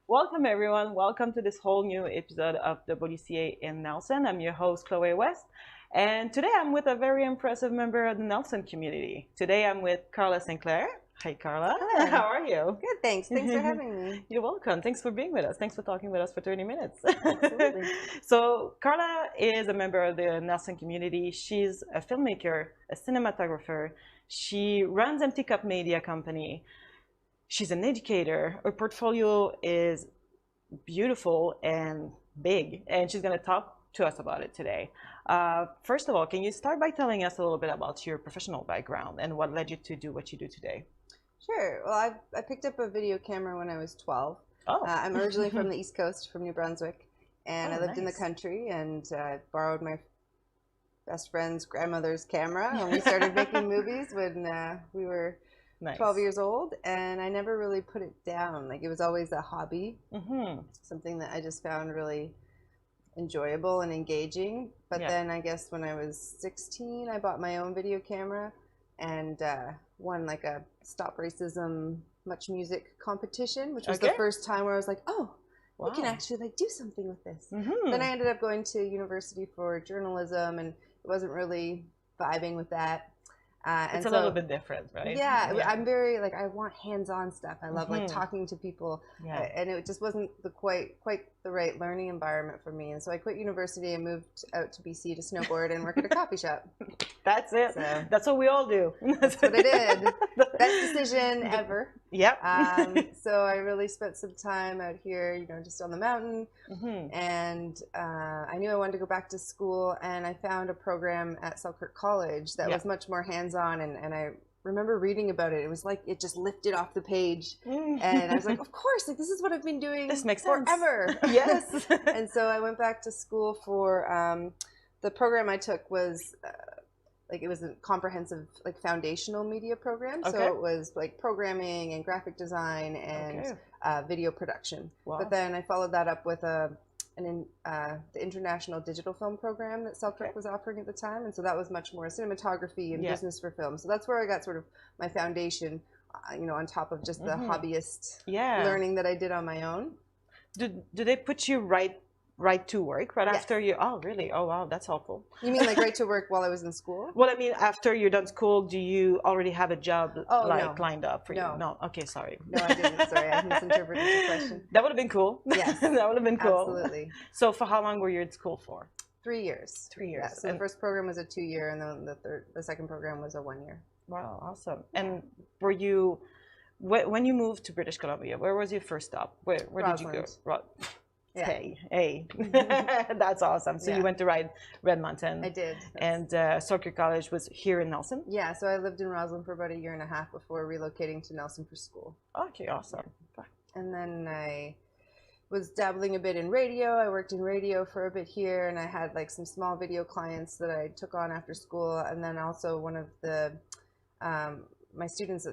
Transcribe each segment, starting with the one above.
Welcome everyone, welcome to this whole new episode of W.C.A. in Nelson. I'm your host Chloe West, and today I'm with a very impressive member of the Nelson community. Today I'm with Carla Sinclair. Hi Carla. Hi. How are you? Good, thanks. Thanks for having me. You're welcome. Thanks for being with us. Thanks for talking with us for 30 minutes. Absolutely. So Carla is a member of the Nelson community. She's a filmmaker, a cinematographer. She runs Empty Cup Media Company. She's an educator. Her portfolio is beautiful and big, and she's going to talk to us about it today. First of all, can you start by telling us a little bit about your professional background and what led you to do what you do today? Sure. Well, I picked up a video camera when I was 12. Oh. I'm originally from the East Coast, from New Brunswick, and I lived in the country, and borrowed my best friend's grandmother's camera when we started making movies when we were 12 years old, and I never really put it down. Like, it was always a hobby, something that I just found really enjoyable and engaging. But then I guess when I was 16, I bought my own video camera and won like a Stop Racism Much Music competition, which was the first time where I was like, oh, wow, I can actually like do something with this. Then I ended up going to university for journalism, and it wasn't really vibing with that. It's a little bit different, right? Yeah, I'm very like, I want hands-on stuff. I love like talking to people, and it just wasn't the quite the right learning environment for me. And so I quit university and moved out to BC to snowboard and work at a coffee shop. That's it. So, that's what we all do. That's what I did. Best decision ever. Yep. So I really spent some time out here, you know, just on the mountain, and I knew I wanted to go back to school, and I found a program at Selkirk College that was much more hands-on, and I remember reading about it. It was like it just lifted off the page, and I was like, of course, like this is what I've been doing forever. Yes. And so I went back to school for the program I took was like, it was a comprehensive like foundational media program. So it was like programming and graphic design and video production. Wow. But then I followed that up with the International Digital Film Program that Selkirk was offering at the time. And so that was much more cinematography and business for film. So that's where I got sort of my foundation, you know, on top of just the hobbyist learning that I did on my own. Do they put you right to work after you? Oh, really? Oh, wow, that's helpful. You mean like right to work while I was in school? Well, I mean, after you're done school, do you already have a job lined up for you? No. Okay, sorry. No, I didn't. Sorry, I misinterpreted your question. That would have been cool. Yes. That would have been cool. Absolutely. So for how long were you in school for? 3 years. 3 years. Yeah, so the first program was a 2-year, and then the second program was a 1-year. Wow, awesome. And were you, when you moved to British Columbia, where was your first stop? Where did you go? Hey. That's awesome. So you went to Red Mountain. I did. And Selkirk College was here in Nelson? Yeah, so I lived in Roslyn for about 1.5 years before relocating to Nelson for school. Okay, awesome. Yeah. And then I was dabbling a bit in radio. I worked in radio for a bit here, and I had like some small video clients that I took on after school. And then also one of the my students,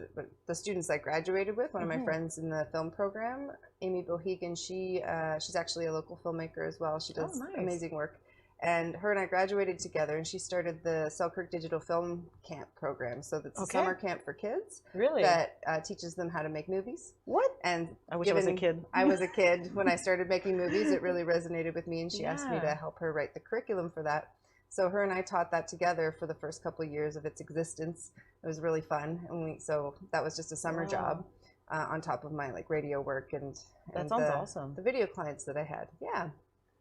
the students I graduated with, one of my friends in the film program, Amy Bohegan, she's actually a local filmmaker as well. She does amazing work. And her and I graduated together, and she started the Selkirk Digital Film Camp program. So that's a summer camp for kids. Really? That teaches them how to make movies. What? And I wish I was a kid. I was a kid when I started making movies. It really resonated with me, and she asked me to help her write the curriculum for that. So her and I taught that together for the first couple of years of its existence. It was really fun, and so that was just a summer job on top of my like radio work and that sounds awesome. The video clients that I had,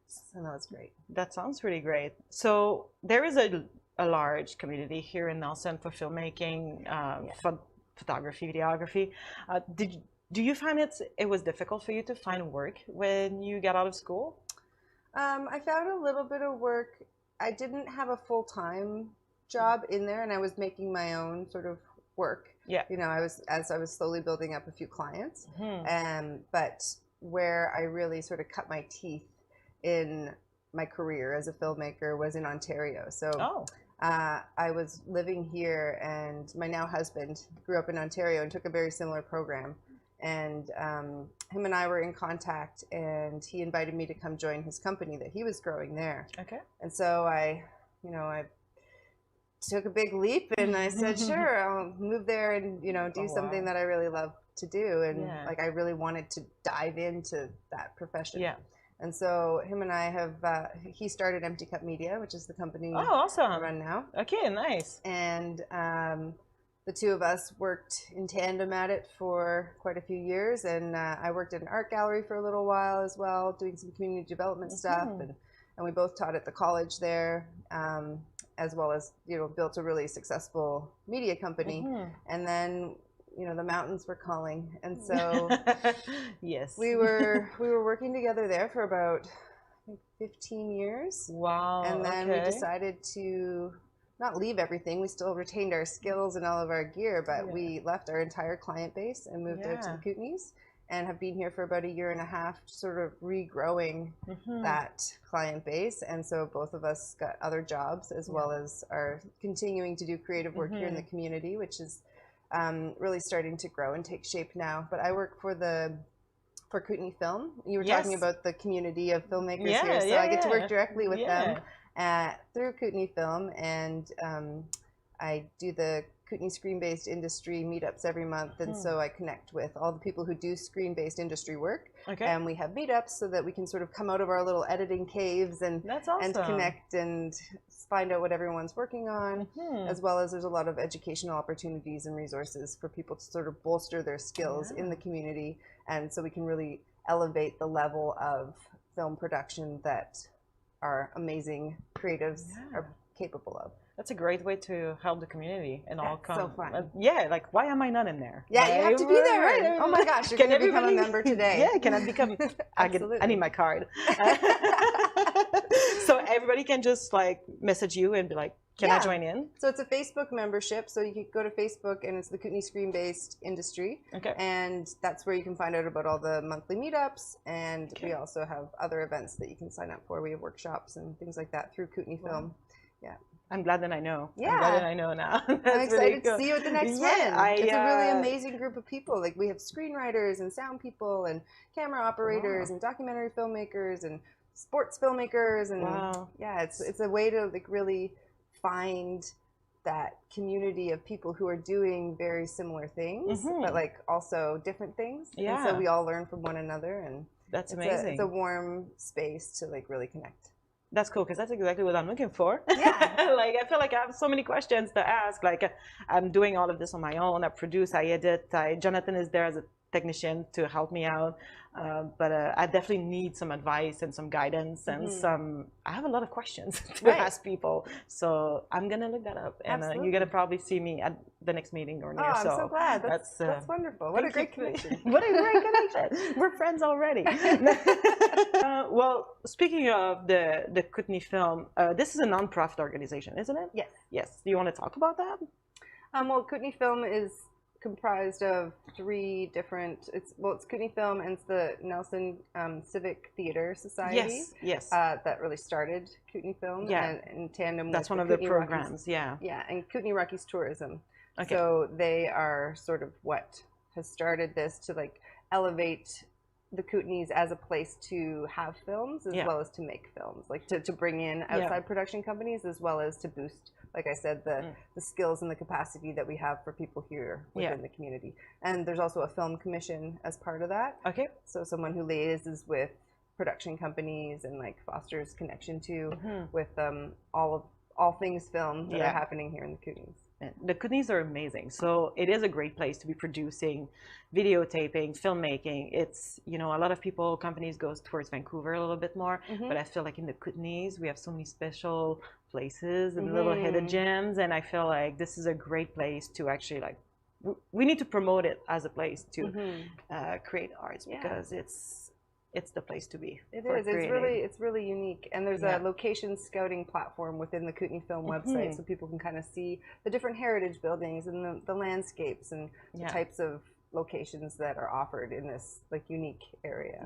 so that was great. That sounds really great. So there is a large community here in Nelson for filmmaking, photography, videography. Do you find it was difficult for you to find work when you got out of school? I found a little bit of work. I didn't have a full-time job in there, and I was making my own sort of work. Yeah. You know, as I was slowly building up a few clients. But where I really sort of cut my teeth in my career as a filmmaker was in Ontario. So I was living here, and my now husband grew up in Ontario and took a very similar program. And him and I were in contact, and he invited me to come join his company that he was growing there. Okay. And so I took a big leap, and I said, sure, I'll move there and, do something that I really love to do. And like, I really wanted to dive into that profession. Yeah. And so him and I have, he started Empty Cup Media, which is the company awesome. I run now. Okay, nice. And the two of us worked in tandem at it for quite a few years. And I worked at an art gallery for a little while as well, doing some community development stuff. And we both taught at the college there, as well as, built a really successable media company. And then, the mountains were calling. And so yes, we were working together there for about, I think, 15 years. Wow. And then we decided to not leave everything. We still retained our skills and all of our gear, but we left our entire client base and moved out to the Kootenays, and have been here for about a year and a half, sort of regrowing that client base. And so both of us got other jobs, as well as are continuing to do creative work here in the community, which is really starting to grow and take shape now. But I work for Kootenay Film. You were talking about the community of filmmakers here, so I get to work directly with them through Kootenay Film, and I do the Kootenay screen-based industry meetups every month, and so I connect with all the people who do screen-based industry work, and we have meetups so that we can sort of come out of our little editing caves and and connect and find out what everyone's working on, as well as there's a lot of educational opportunities and resources for people to sort of bolster their skills in the community, and so we can really elevate the level of film production that our amazing creatives are capable of. That's a great way to help the community and all come. So fun. Like, why am I not in there? Yeah, you have to be there. Right? Oh my gosh, you're going to become a member today. Yeah, can I become? I need my card. So everybody can just like message you and be like, can I join in? So it's a Facebook membership. So you can go to Facebook, and it's the Kootenay Screen-Based Industry. Okay. And that's where you can find out about all the monthly meetups. And we also have other events that you can sign up for. We have workshops and things like that through Kootenay Film. Yeah. I'm glad that I know. Yeah. I'm glad that I know now. I'm excited to see you at the next one. It's a really amazing group of people. Like, we have screenwriters and sound people and camera operators and documentary filmmakers and sports filmmakers. And it's a way to like really find that community of people who are doing very similar things, but like also different things. And so we all learn from one another, and that's amazing. It's a warm space to like really connect. That's cool, because that's exactly what I'm looking for. Like, I feel like I have so many questions to ask. Like, I'm doing all of this on my own. I produce, I edit. Jonathan is there as a technician to help me out. But I definitely need some advice and some guidance and I have a lot of questions to ask people. So I'm going to look that up. And you're going to probably see me at the next meeting or near. I'm so glad. That's wonderful. What a great connection. What a great connection. We're friends already. Well, speaking of the Kootenay Film, this is a non-profit organization, isn't it? Yes. Yes. Do you want to talk about that? Well, Kootenay Film is comprised of three different, it's Kootenay Film, and it's the Nelson Civic Theater Society. Yes. That really started Kootenay Film. And in tandem with one of the programs. And Kootenay Rockies Tourism. Okay. So they are sort of what has started this to like elevate the Kootenays as a place to have films, as well as to make films, like to bring in outside production companies, as well as to boost, like I said, the skills and the capacity that we have for people here within the community. And there's also a film commission as part of that. Okay. So someone who liaises with production companies and like fosters connection with all things film that are happening here in the Kootenays. The Kootenays are amazing. So it is a great place to be producing, videotaping, filmmaking. It's, a lot of companies go towards Vancouver a little bit more, but I feel like in the Kootenays, we have so many special places and little hidden gems. And I feel like this is a great place to actually like we need to promote it as a place to create arts, because it's the place to be. It is. It's really unique. And there's a location scouting platform within the Kootenai Film website, so people can kind of see the different heritage buildings and the landscapes and the types of locations that are offered in this like unique area.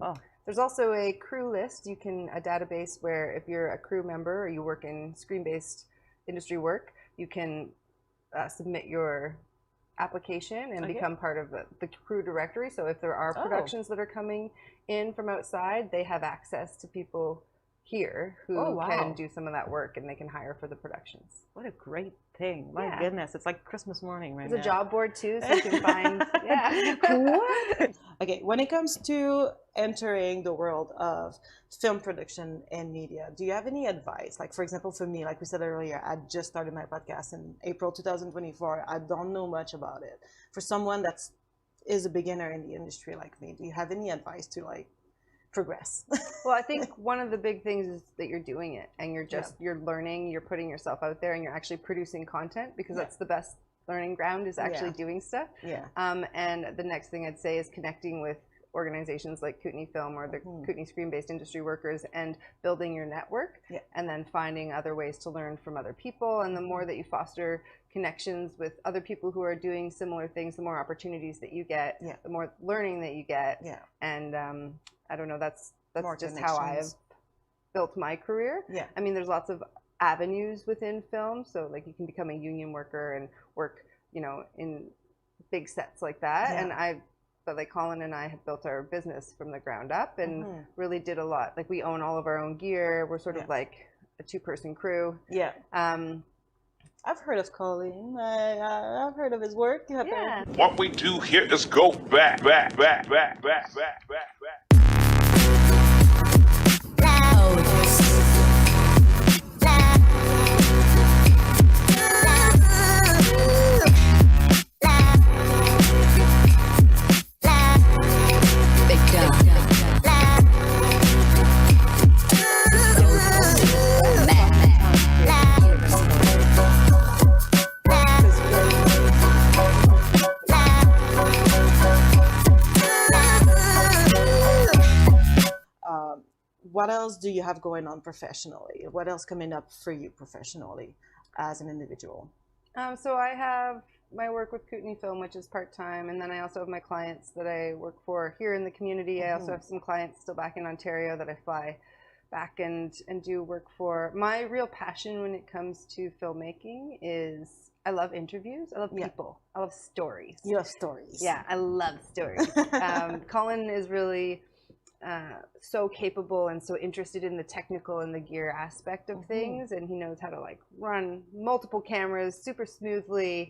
Oh, there's also a crew list. A database where if you're a crew member or you work in screen-based industry work, you can submit your application and become part of the crew directory. So if there are productions that are coming in from outside, they have access to people here who can do some of that work, and they can hire for the productions. What a great thing. My goodness, it's like Christmas morning right now. There's a job board too, so you can find, What? Okay, when it comes to entering the world of film production and media, do you have any advice? Like, for example, for me, like we said earlier, I just started my podcast in April 2024. I don't know much about it. For someone that is a beginner in the industry like me, do you have any advice to like progress? Well, I think one of the big things is that you're doing it, and you're learning, you're putting yourself out there, and you're actually producing content, because that's the best learning ground, is actually doing stuff. And the next thing I'd say is connecting with organizations like Kootenai Film or the Kootenai Screen-Based Industry Workers, and building your network, and then finding other ways to learn from other people. And the more that you foster connections with other people who are doing similar things, the more opportunities that you get, the more learning that you get. And I don't know, that's just how I've built my career. I mean, there's lots of avenues within film, so like you can become a union worker and work, you know, in big sets like that. And but like Colin and I have built our business from the ground up, and really did a lot. Like, we own all of our own gear. We're sort of like a two-person crew. I've heard of Colin. I've heard of his work. What we do here is go back. What else do you have going on professionally? What else coming up for you professionally as an individual? So I have my work with Kootenai Film, which is part-time, and then I also have my clients that I work for here in the community. I also have some clients still back in Ontario that I fly back and do work for. My real passion when it comes to filmmaking is I love interviews. I love people. I love stories. You love stories. Yeah, I love stories. Colin is really so capable and so interested in the technical and the gear aspect of things, and he knows how to like run multiple cameras super smoothly.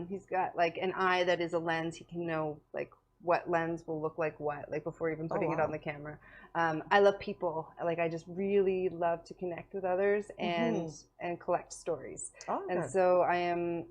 He's got like an eye that is a lens. He can know like what lens will look like what, like before even putting it on the camera. I love people. Like, I just really love to connect with others and collect stories. And so I am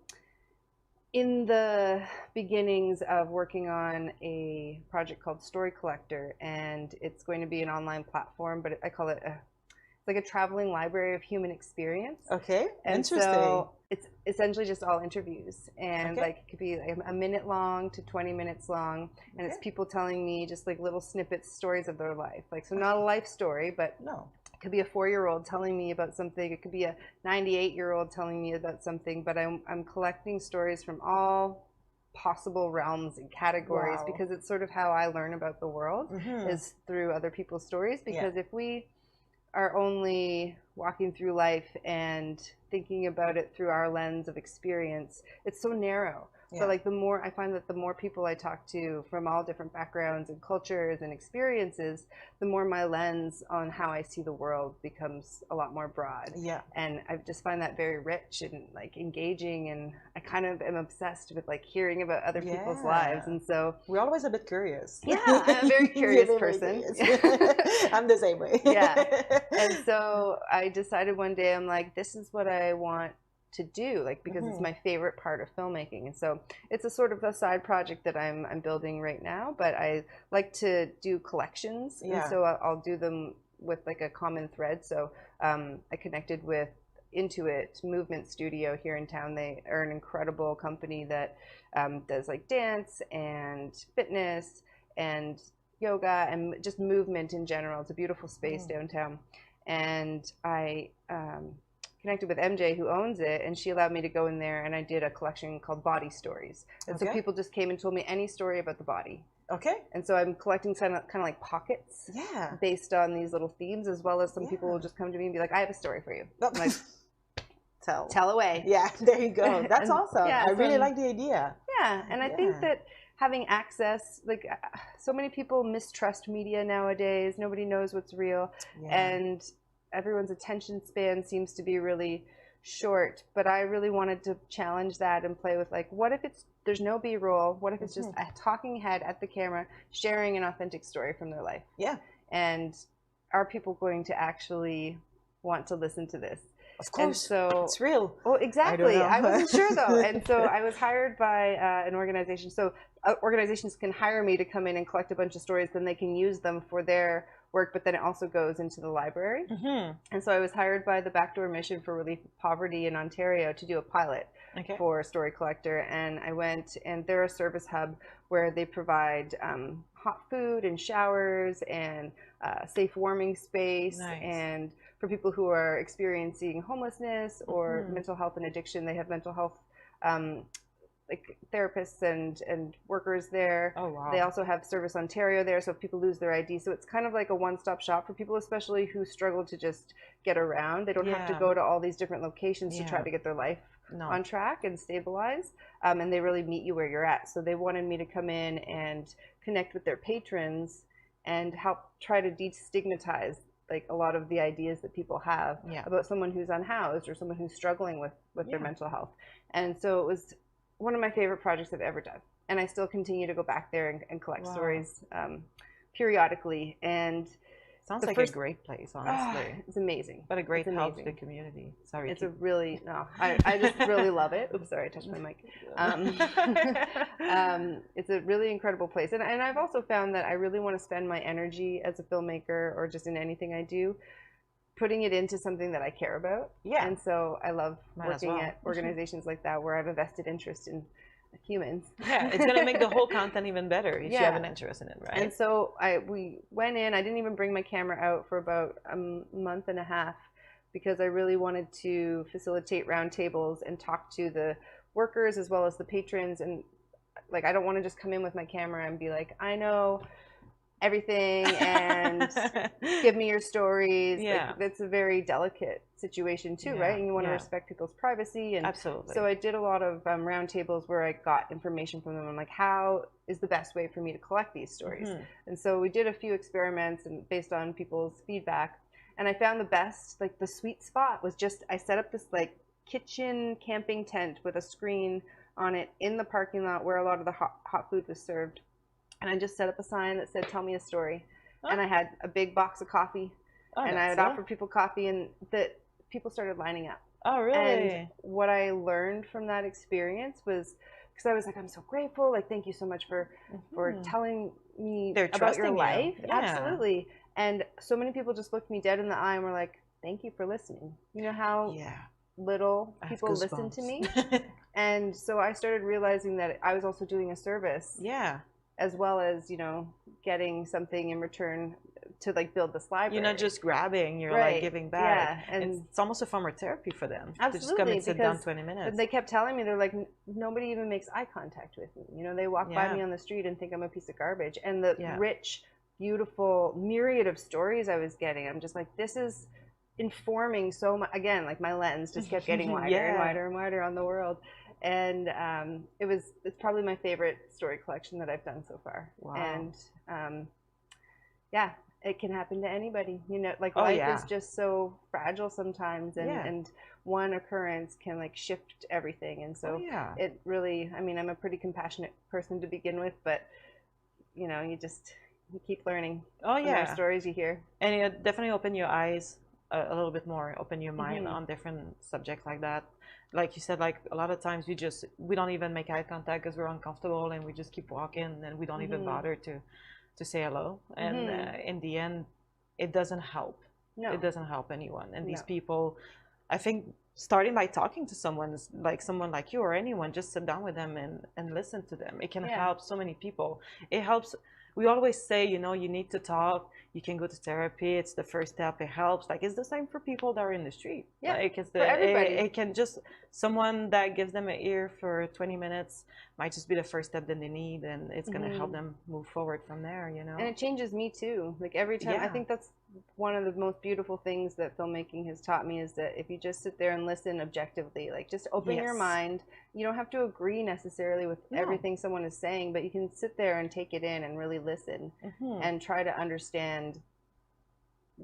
in the beginnings of working on a project called Story Collector, and it's going to be an online platform, but I call it it's like a traveling library of human experience. Okay, and interesting. So it's essentially just all interviews, and like it could be like a minute long to 20 minutes long, and it's people telling me just like little snippets, stories of their life. Like, so not a life story, but it could be a 4-year-old telling me about something. It could be a 98-year-old telling me about something. But I'm collecting stories from all possible realms and categories, because it's sort of how I learn about the world is through other people's stories. Because if we are only walking through life and thinking about it through our lens of experience, it's so narrow. So like, the more I find that the more people I talk to from all different backgrounds and cultures and experiences, the more my lens on how I see the world becomes a lot more broad. And I just find that very rich and like engaging, and I kind of am obsessed with like hearing about other people's lives. And so we're always a bit curious. I'm a very curious person. I'm the same way. And so I decided one day, I'm like, this is what I want to do, like, because it's my favorite part of filmmaking. And so it's a sort of a side project that I'm building right now, but I like to do collections, and so I'll do them with like a common thread. So I connected with into it, Movement Studio here in town. They are an incredible company that does like dance and fitness and yoga and just movement in general. It's a beautiful space downtown. And I connected with MJ, who owns it, and she allowed me to go in there, and I did a collection called Body Stories. And so people just came and told me any story about the body. Okay. And so I'm collecting kind of like pockets based on these little themes, as well as some people will just come to me and be like, I have a story for you. I'm like, tell away. Yeah, there you go. That's awesome. I really like the idea. Yeah, and I think that having access, like so many people mistrust media nowadays. Nobody knows what's real. And everyone's attention span seems to be really short. But I really wanted to challenge that and play with like, what if there's no B-roll? What if it's just a talking head at the camera sharing an authentic story from their life? Yeah. And are people going to actually want to listen to this? Of course. And so it's real. Well, exactly. I wasn't sure though. And so I was hired by an organization. So organizations can hire me to come in and collect a bunch of stories, then they can use them for their work, but then it also goes into the library. And so I was hired by the Backdoor Mission for Relief of Poverty in Ontario to do a pilot for Story Collector. And I went, and they're a service hub where they provide hot food and showers and safe warming space. And for people who are experiencing homelessness or mental health and addiction, they have mental health like therapists and workers there. Oh, wow. They also have Service Ontario there, so if people lose their ID. So it's kind of like a one-stop shop for people, especially who struggle to just get around. They don't have to go to all these different locations to try to get their life on track and stabilize. And they really meet you where you're at. So they wanted me to come in and connect with their patrons and help try to destigmatize like a lot of the ideas that people have about someone who's unhoused or someone who's struggling with their mental health. And so it was one of my favorite projects I've ever done. And I still continue to go back there and collect stories periodically. And sounds like a great place, honestly. It's amazing. But a great help to the community. Sorry. It's a really, I just really love it. Oops, sorry, I touched my mic. It's a really incredible place. And I've also found that I really want to spend my energy as a filmmaker or just in anything I do, putting it into something that I care about. Yeah. And so I love working at organizations like that where I have a vested interest in humans. Yeah, it's going to make the whole content even better if you have an interest in it, right? And so we went in, I didn't even bring my camera out for about a month and a half because I really wanted to facilitate roundtables and talk to the workers as well as the patrons. And like, I don't want to just come in with my camera and be like, I know everything and give me your stories. Like, that's a very delicate situation too, right? And you want to respect people's privacy. And so I did a lot of roundtables where I got information from them. I'm like, how is the best way for me to collect these stories? And so we did a few experiments and based on people's feedback. And I found the best, like the sweet spot was just, I set up this like kitchen camping tent with a screen on it in the parking lot where a lot of the hot food was served. And I just set up a sign that said, tell me a story. And I had a big box of coffee. And I would offer people coffee, and that people started lining up. Oh, really? And what I learned from that experience was, because I was like, I'm so grateful. Like, thank you so much for telling me about your life. Absolutely. And so many people just looked me dead in the eye and were like, thank you for listening. You know how little people listen to me? And so I started realizing that I was also doing a service. Yeah. As well as, you know, getting something in return to like build this library. You're not just grabbing, you're like giving back. Yeah. And it's almost a form of therapy for them. Absolutely. To just come and sit down 20 minutes. They kept telling me, they're like, nobody even makes eye contact with me. You know, they walk by me on the street and think I'm a piece of garbage. And the rich, beautiful myriad of stories I was getting, I'm just like, this is informing so much. Again, like my lens just kept getting wider and wider and wider on the world. And it's probably my favorite story collection that I've done so far. Wow. And yeah, it can happen to anybody. You know, like life is just so fragile sometimes, and one occurrence can like shift everything. And so it really, I mean, I'm a pretty compassionate person to begin with, but you know, you keep learning. Oh yeah, the stories you hear, and it definitely open your eyes a little bit more, open your mind on different subjects like that. Like you said, like a lot of times we don't even make eye contact because we're uncomfortable, and we just keep walking, and we don't even bother to say hello. And in the end, it doesn't help. No, it doesn't help anyone. And these people, I think starting by talking to someone like you or anyone, just sit down with them and listen to them. It can help so many people. It helps. We always say, you know, you need to talk. You can go to therapy. It's the first step. It helps. Like, it's the same for people that are in the street. Yeah, like, it's for everybody. It can just, someone that gives them an ear for 20 minutes might just be the first step that they need, and it's going to help them move forward from there, you know? And it changes me too. Like, every time, I think that's one of the most beautiful things that filmmaking has taught me, is that if you just sit there and listen objectively, like, just open your mind. You don't have to agree necessarily with everything someone is saying, but you can sit there and take it in and really listen and try to understand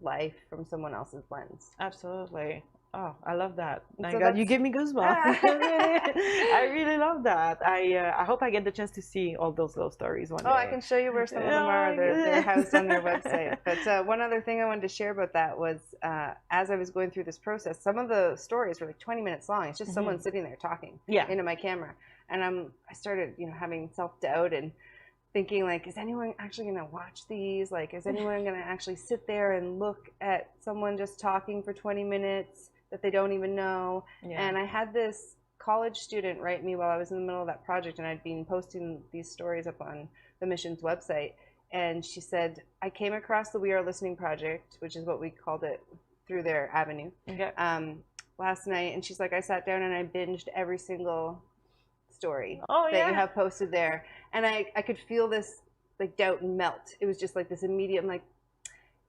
life from someone else's lens. Absolutely. Oh, I love that. My So God, you give me goosebumps. I really love that. I hope I get the chance to see all those little stories one day. Oh, I can show you where some of them are. They're housed on their website. But one other thing I wanted to share about that was, as I was going through this process, some of the stories were like 20 minutes long. It's just someone sitting there talking into my camera. And I started, you know, having self-doubt and thinking, like, is anyone actually going to watch these? Like, is anyone going to actually sit there and look at someone just talking for 20 minutes that they don't even know? And I had this college student write me while I was in the middle of that project, and I'd been posting these stories up on the mission's website. And she said, I came across the We Are Listening Project, which is what we called it through their avenue, last night. And she's like, I sat down and I binged every single story that you have posted there. And I could feel this, like, doubt melt. It was just like this immediate, I'm like,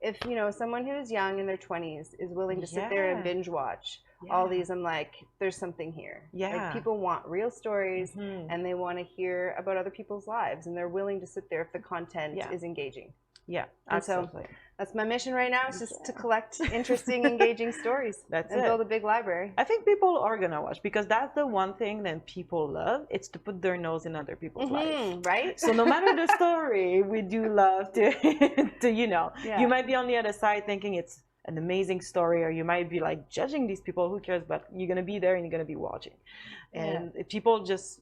if, you know, someone who is young in their 20s is willing to sit there and binge watch all these, I'm like, there's something here. Like, people want real stories and they want to hear about other people's lives, and they're willing to sit there if the content is engaging. Yeah, absolutely. So that's my mission right now, is just to collect interesting, engaging stories and build a big library. I think people are going to watch, because that's the one thing that people love. It's to put their nose in other people's lives. Right? So no matter the story, we do love to you know, you might be on the other side thinking it's an amazing story, or you might be like judging these people, who cares, but you're going to be there and you're going to be watching. And people just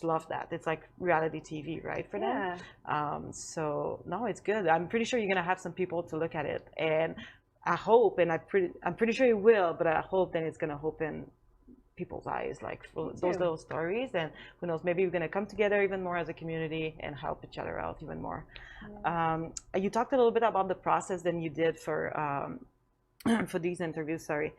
love that. It's like reality TV, right, for them. So no, it's good. I'm pretty sure you're gonna have some people to look at it, and I hope, and I'm pretty sure it will, but I hope that it's gonna open people's eyes, like, for those little stories. And who knows, maybe we're gonna come together even more as a community and help each other out even more. You talked a little bit about the process that you did for these interviews. Sorry.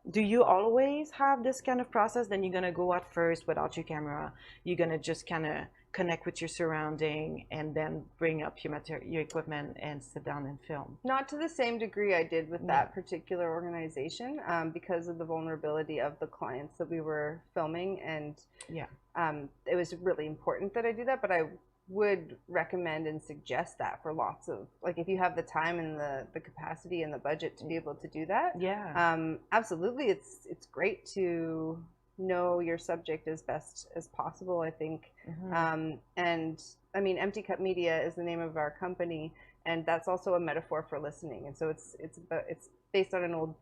Do you always have this kind of process? Then you're gonna go out first without your camera. You're gonna just kind of connect with your surrounding, and then bring up your equipment and sit down and film. Not to the same degree I did with that particular organization, because of the vulnerability of the clients that we were filming, and it was really important that I do that. But I would recommend and suggest that for lots of, like, if you have the time and the capacity and the budget to be able to do that, absolutely, it's great to know your subject as best as possible, I think. And I mean, Empty Cup Media is the name of our company, and that's also a metaphor for listening. And so it's based on an old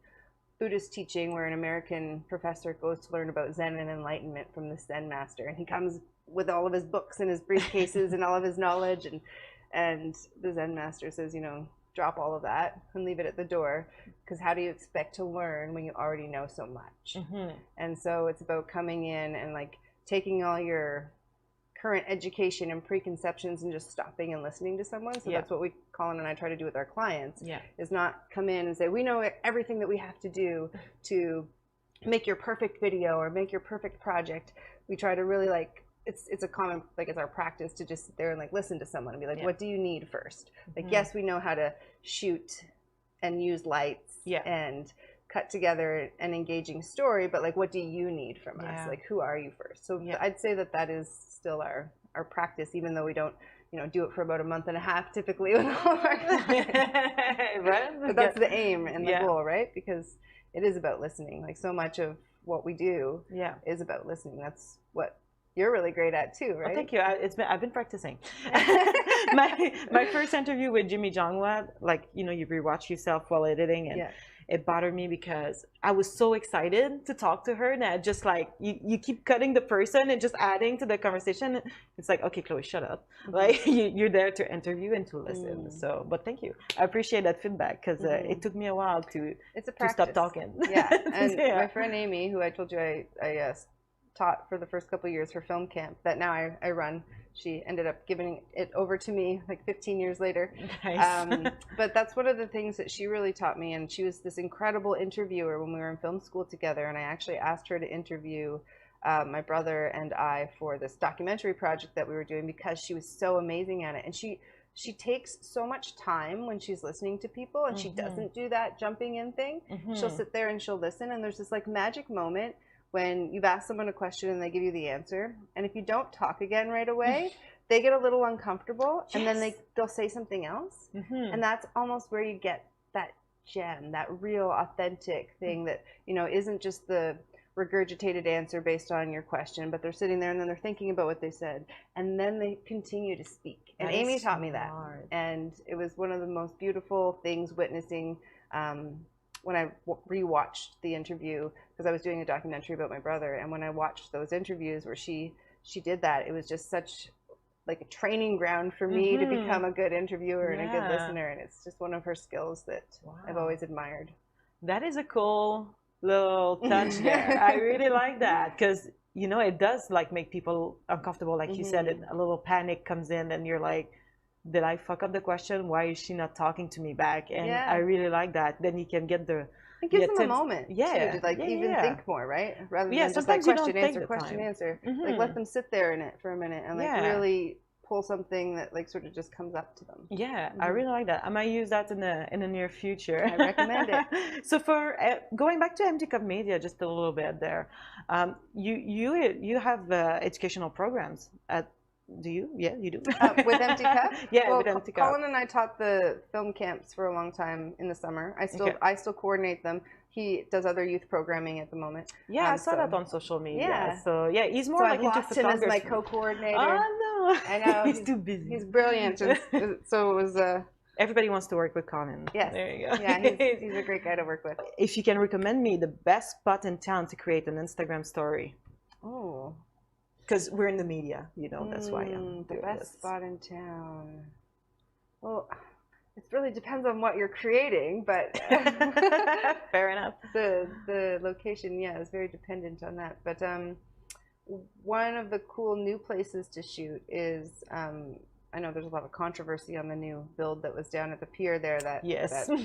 Buddhist teaching where an American professor goes to learn about Zen and enlightenment from the Zen master, and he comes with all of his books and his briefcases and all of his knowledge, and the Zen master says, you know, drop all of that and leave it at the door, because how do you expect to learn when you already know so much? And so it's about coming in and, like, taking all your current education and preconceptions and just stopping and listening to someone. So that's what we, Colin and I, try to do with our clients, is not come in and say, we know everything that we have to do to make your perfect video or make your perfect project. We try to really, like, it's a common, like, it's our practice to just sit there and, like, listen to someone and be like, what do you need first? Like, yes, we know how to shoot and use lights and cut together an engaging story, but, like, what do you need from us? Like, who are you first? So I'd say that is still our practice, even though we don't, you know, do it for about a month and a half typically with all of our clients. Right? But that's the aim and the goal, right? Because it is about listening. Like, so much of what we do is about listening. That's what you're really great at too, right? Oh, thank you. I've been practicing. my first interview with Jimmy Jongwa, like, you know, you rewatch yourself while editing, and it bothered me because I was so excited to talk to her that just like you keep cutting the person and just adding to the conversation. It's like, okay, Chloe, shut up. Like you're there to interview and to listen. So, but thank you. I appreciate that feedback because it took me a while to stop talking. Yeah, and my friend Amy, who I told you I taught for the first couple of years for film camp that now I run. She ended up giving it over to me like 15 years later. Nice. But that's one of the things that she really taught me. And she was this incredible interviewer when we were in film school together. And I actually asked her to interview my brother and I for this documentary project that we were doing because she was so amazing at it. And she takes so much time when she's listening to people, and she doesn't do that jumping in thing. She'll sit there and she'll listen. And there's this like magic moment when you've asked someone a question and they give you the answer, and if you don't talk again right away, they get a little uncomfortable, and then they'll say something else, and that's almost where you get that gem, that real authentic thing that, you know, isn't just the regurgitated answer based on your question, but they're sitting there and then they're thinking about what they said, and then they continue to speak. And Amy taught me that, and it was one of the most beautiful things witnessing when I rewatched the interview, because I was doing a documentary about my brother, and when I watched those interviews where she did that, it was just such like a training ground for me to become a good interviewer and a good listener, and it's just one of her skills that I've always admired. That is a cool little touch there. I really like that, because you know, it does like make people uncomfortable, like you said, a little panic comes in and you're like, did I fuck up the question? Why is she not talking to me back? And I really like that. Then you can get the... It gives them a moment too, to like even think more, right? Rather than just like question, answer. Like let them sit there in it for a minute and like really pull something that like sort of just comes up to them. Yeah, I really like that. I might use that in the near future. I recommend it. So for going back to Empty Cup Media just a little bit there, you have educational programs at... Do you? Yeah, you do. With Empty Cup? Yeah, well, with Empty Cup. Colin and I taught the film camps for a long time in the summer. I still coordinate them. He does other youth programming at the moment. Yeah, I saw that on social media. Yeah. So yeah, he's more like into photography. I've lost him as my co-coordinator. Oh no! I know he's too busy. He's brilliant. So it was. Everybody wants to work with Colin. Yes. There you go. Yeah, he's a great guy to work with. If you can recommend me the best spot in town to create an Instagram story. Oh. Because we're in the media, you know, that's why I'm the best spot in town. Well, it really depends on what you're creating, but fair enough. The location, is very dependent on that. But one of the cool new places to shoot is I know there's a lot of controversy on the new build that was down at the pier there, that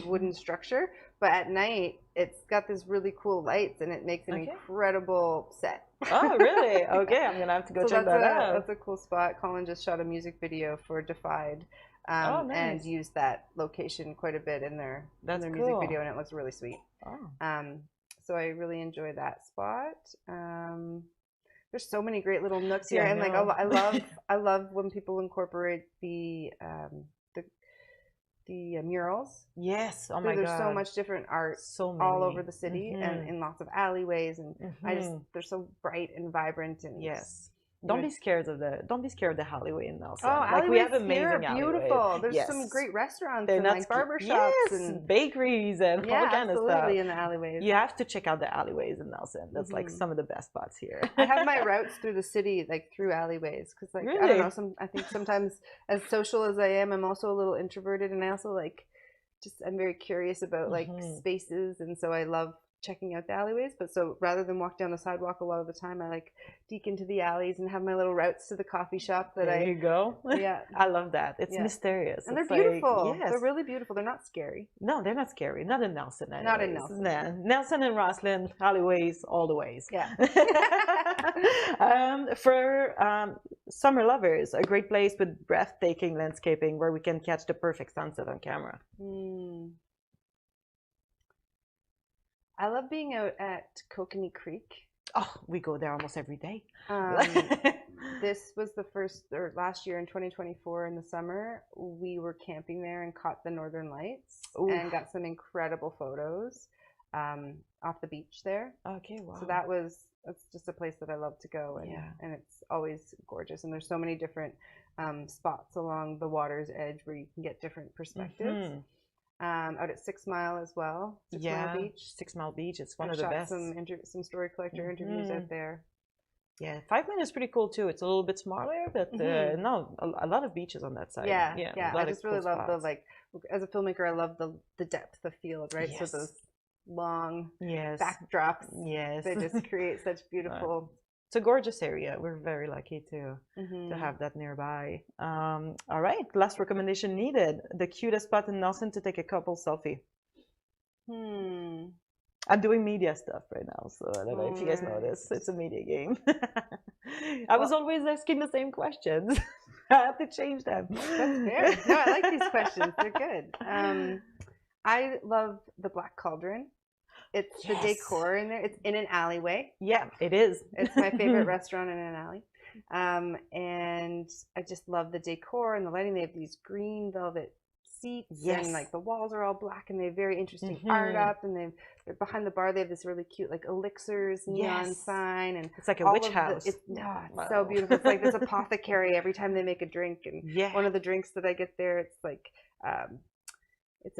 wooden structure. But at night, it's got this really cool lights, and it makes an incredible set. Oh, really? Okay, I'm going to have to go check that out. That's a cool spot. Colin just shot a music video for Defied and used that location quite a bit in their music video, and it looks really sweet. Oh. So I really enjoy that spot. There's so many great little nooks here, and like I love when people incorporate the murals. Yes. Oh my God. There's so much different art all over the city and in lots of alleyways, and they're so bright and vibrant, and don't be scared of the alleyway in Nelson. Oh, like we have amazing alleyways. Beautiful. There's some great restaurants and like barber shops and bakeries and all kind of stuff. Absolutely, in the alleyways. You have to check out the alleyways in Nelson. That's like some of the best spots here. I have my routes through the city, like through alleyways, because like I don't know. I think sometimes, as social as I am, I'm also a little introverted, and I also like I'm very curious about like spaces, and so I love checking out the alleyways. But so rather than walk down the sidewalk a lot of the time, I like deke into the alleys and have my little routes to the coffee shop that there you go. Yeah, I love that. It's mysterious, and they're beautiful. They're really beautiful. They're not scary. No, they're not scary. Not in Nelson. Anyways. Not in Nelson. Nah. Nelson and Roslyn, alleyways, all the ways. Yeah. For summer lovers, a great place with breathtaking landscaping where we can catch the perfect sunset on camera. I love being out at Kokanee Creek. Oh, we go there almost every day. This was last year in 2024 in the summer, we were camping there and caught the Northern Lights and got some incredible photos off the beach there. Okay, wow. So that's just a place that I love to go, and it's always gorgeous. And there's so many different spots along the water's edge where you can get different perspectives. out at 6 Mile as well. 6 Mile Beach. 6 Mile Beach. It's one of the best. Some story collector interviews out there. Yeah, 5 Mile is pretty cool too. It's a little bit smaller, but no, a lot of beaches on that side. Yeah. I just really love the, like, as a filmmaker, I love the depth of field, right? So those long backdrops. Yes. They just create such beautiful. It's a gorgeous area. We're very lucky to have that nearby. All right, last recommendation needed. The cutest spot in Nelson to take a couple selfie. I'm doing media stuff right now, so I don't know if you guys know this. It's a media game. I was always asking the same questions. I have to change them. That's fair. No, I like these questions. They're good. I love the Black Cauldron. It's the decor in there. It's in an alleyway. Yeah, it is. It's my favorite restaurant in an alley. And I just love the decor and the lighting. They have these green velvet seats and like the walls are all black and they have very interesting art up, and they're behind the bar. They have this really cute like elixirs neon sign, and it's like a witch house. It's so beautiful. It's like this apothecary every time they make a drink, and one of the drinks that I get there, it's like is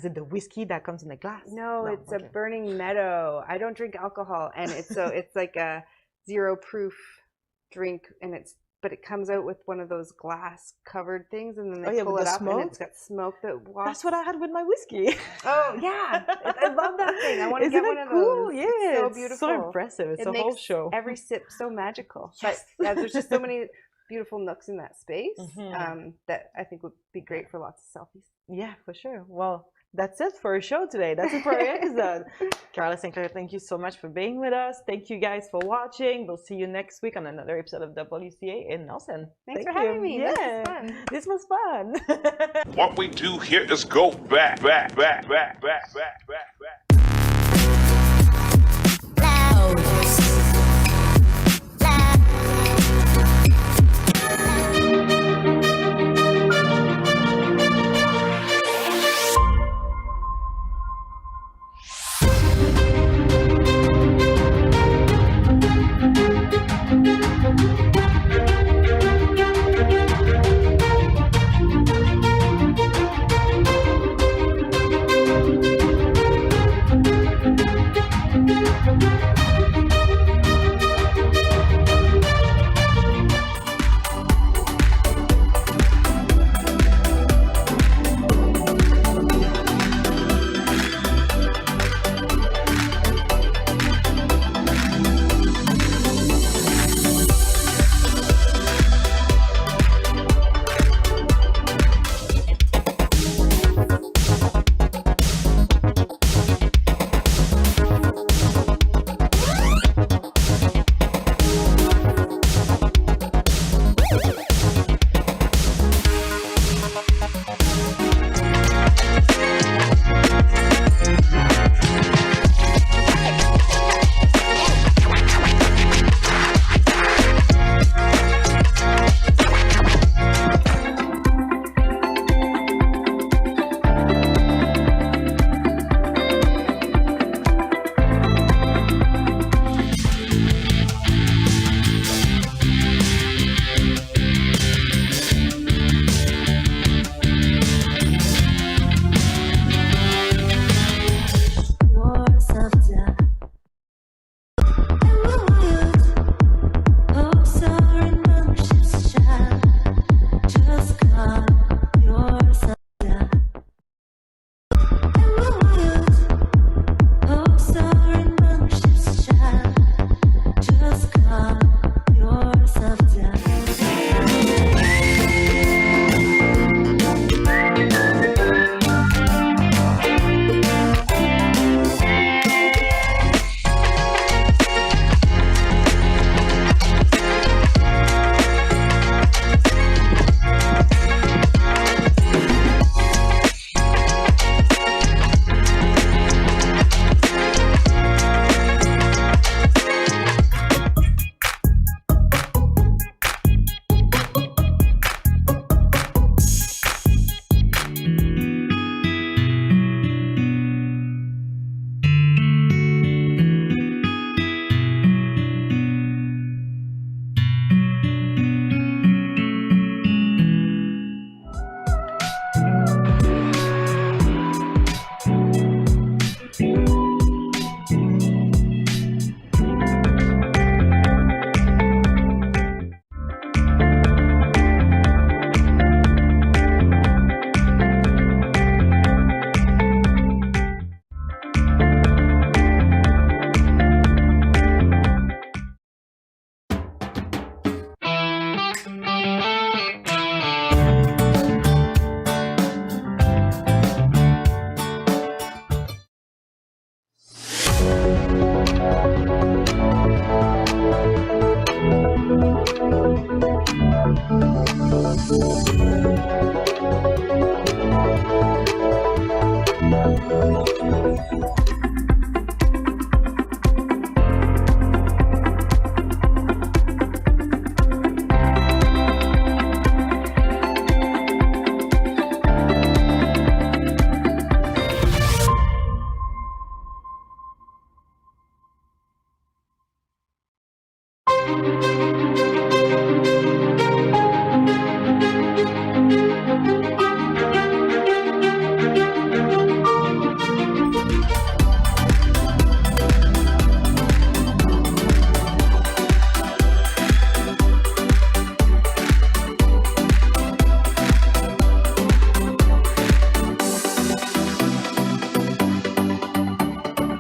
it the whiskey that comes in the glass? No, it's a Burning Meadow. I don't drink alcohol, and it's like a 0 proof drink, and but it comes out with one of those glass covered things, and then they pull it up and it's got smoke that wafts. That's what I had with my whiskey. Oh yeah, I love that thing. I want to get one of those. Yeah, it's so beautiful. So impressive. It's a whole show. Every sip so magical. But there's just so many beautiful nooks in that space that I think would be great for lots of selfies. Yeah, for sure. Well, that's it for our show today. That's it for our episode. Carla Sinclair, thank you so much for being with us. Thank you guys for watching. We'll see you next week on another episode of W.C.A. in Nelson. Thanks for having me. Yeah, this was fun. What we do here is go back. Bye.